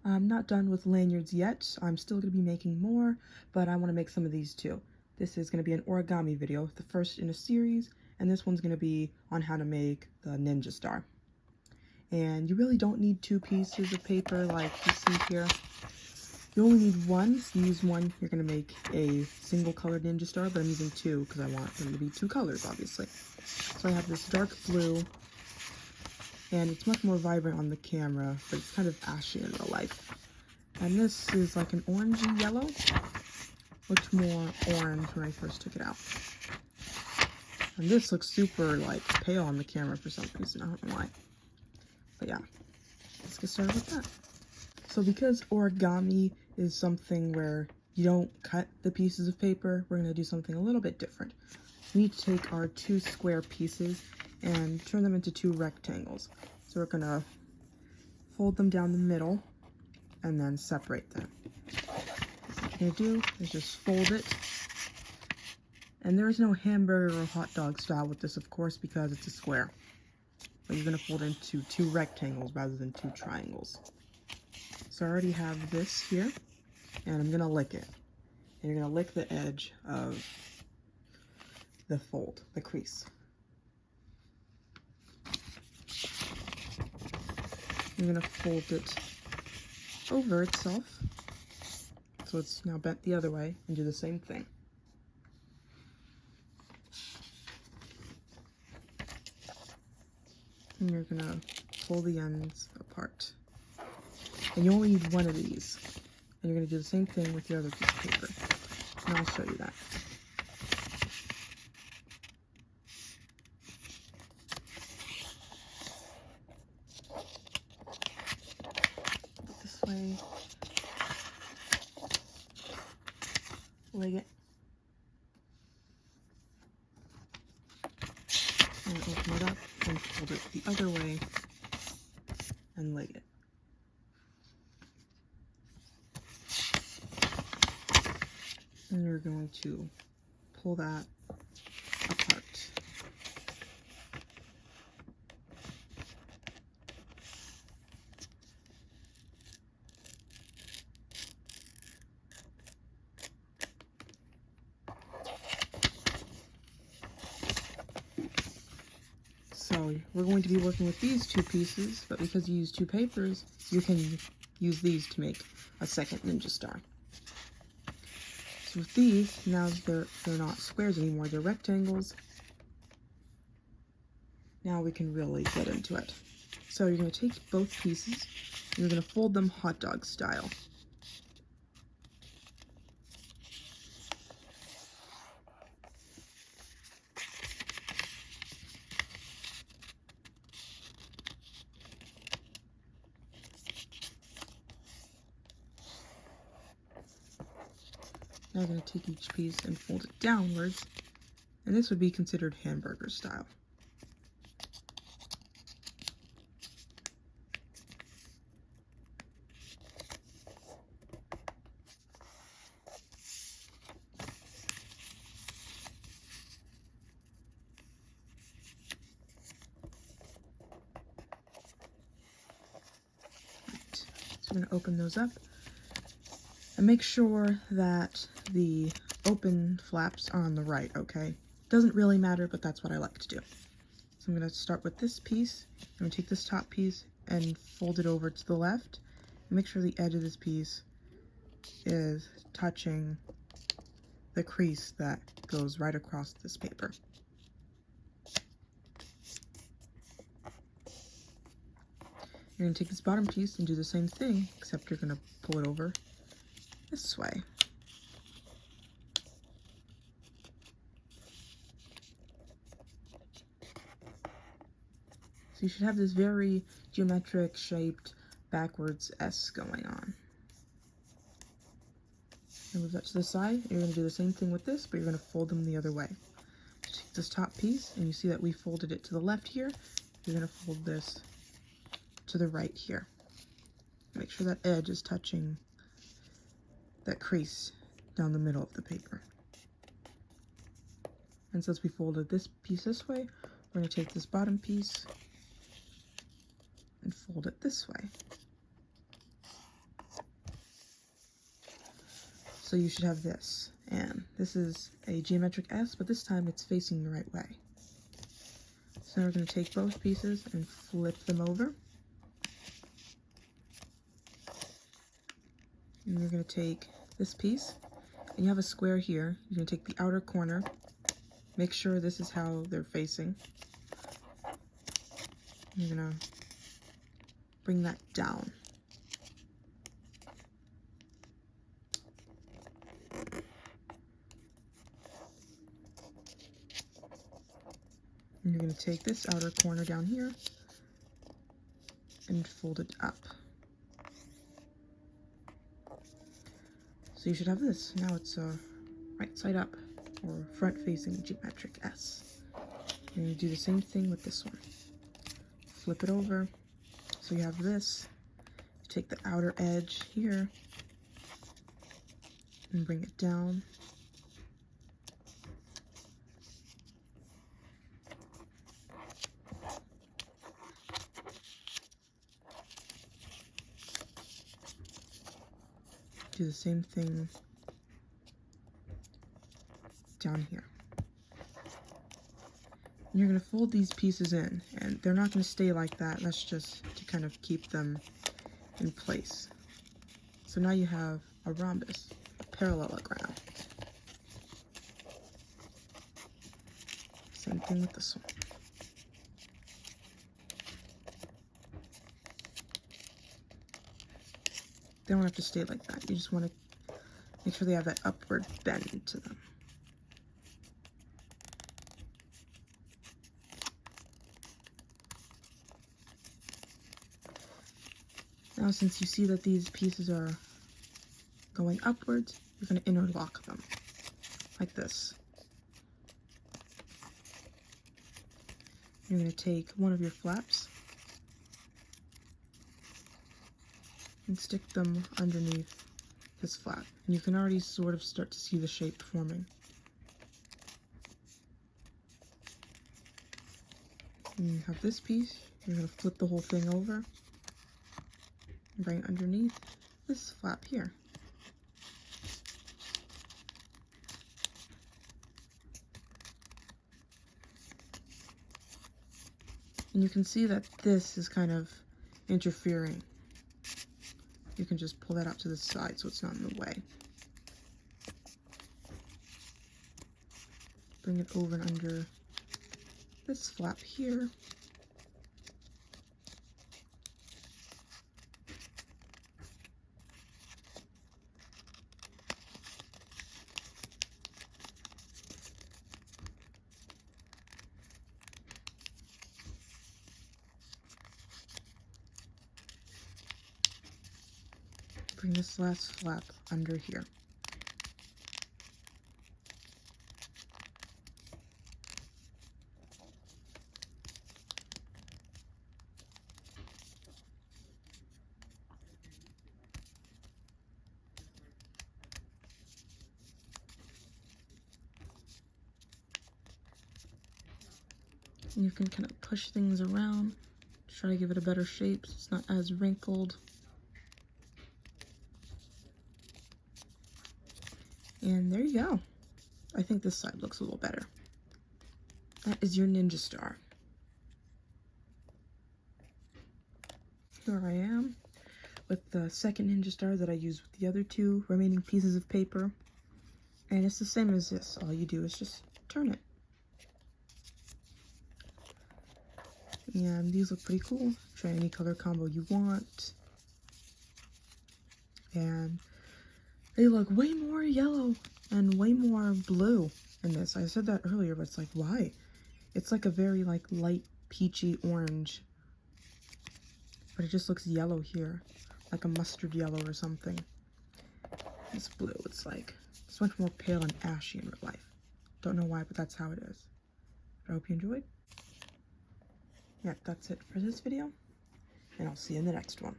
I'm not done with lanyards yet. I'm still going to be making more, but I want to make some of these too. This is going to be an origami video, the first in a series, and this one's going to be on how to make the ninja star. And you really don't need 2 pieces of paper like you see here. You only need one. If you use one, you're going to make a single colored ninja star, but I'm using 2 because I want them to be 2 colors, obviously. So I have this dark blue, and it's much more vibrant on the camera, but it's kind of ashy in real life. And this is like an orangey yellow. Looked more orange when I first took it out. And this looks super like pale on the camera for some reason, I don't know why. But yeah, let's get started with that. So because origami is something where you don't cut the pieces of paper, we're gonna do something a little bit different. We need to take our 2 square pieces and turn them into 2 rectangles. So we're gonna fold them down the middle and then separate them. What you're gonna do is just fold it. And there is no hamburger or hot dog style with this, of course, because it's a square. But you're gonna fold into 2 rectangles rather than 2 triangles. So I already have this here, and I'm gonna lick it. And you're gonna lick the edge of the fold, the crease. You're gonna fold it over itself, so it's now bent the other way, and do the same thing. And you're gonna pull the ends apart. And you only need one of these. And you're gonna do the same thing with your other piece of paper. And I'll show you that. This way. Leg it. And open it up and fold it the other way and leg it. And we're going to pull that apart. So we're going to be working with these 2 pieces, but because you use 2 papers, you can use these to make a second ninja star. So with these, now they're not squares anymore, they're rectangles. Now we can really get into it. So you're going to take both pieces, and you're going to fold them hot dog style. Now I'm going to take each piece and fold it downwards, and this would be considered hamburger style. Right. So I'm going to open those up. And make sure that the open flaps are on the right, okay? Doesn't really matter, but that's what I like to do. So I'm going to start with this piece. I'm going to take this top piece and fold it over to the left. And make sure the edge of this piece is touching the crease that goes right across this paper. You're going to take this bottom piece and do the same thing, except you're going to pull it over this way. So you should have this very geometric shaped backwards S going on. And move that to the side. You're going to do the same thing with this, but you're going to fold them the other way. So take this top piece, and you see that we folded it to the left here. You're going to fold this to the right here. Make sure that edge is touching that crease down the middle of the paper. And since we folded this piece this way, we're going to take this bottom piece and fold it this way. So you should have this, and this is a geometric S, but this time it's facing the right way. So now we're going to take both pieces and flip them over. And you're going to take this piece, and you have a square here. You're going to take the outer corner, make sure this is how they're facing. You're going to bring that down. And you're going to take this outer corner down here and fold it up. So you should have this. Now it's right side up, or front facing geometric S. And you do the same thing with this one. Flip it over. So you have this. You take the outer edge here and bring it down. Do the same thing down here. And you're going to fold these pieces in, and they're not going to stay like that. That's just to kind of keep them in place. So now you have a rhombus, a parallelogram. Same thing with this one. They don't have to stay like that. You just want to make sure they have that upward bend to them. Now, since you see that these pieces are going upwards, you're going to interlock them like this. You're going to take one of your flaps and stick them underneath this flap. And you can already sort of start to see the shape forming. And you have this piece, you're going to flip the whole thing over and bring it underneath this flap here. And you can see that this is kind of interfering. You can just pull that out to the side so it's not in the way. Bring it over and under this flap here. Bring this last flap under here. And you can kind of push things around, try to give it a better shape so it's not as wrinkled. And there you go. I think this side looks a little better. That is your ninja star. Here I am with the second ninja star that I used with the other two remaining pieces of paper. And it's the same as this. All you do is just turn it. And these look pretty cool. Try any color combo you want. And they look way more yellow and way more blue in this. I said that earlier, but it's like, why? It's like a very like light peachy orange. But it just looks yellow here. Like a mustard yellow or something. This blue, it's much more pale and ashy in real life. Don't know why, but that's how it is. I hope you enjoyed. Yeah, that's it for this video. And I'll see you in the next one.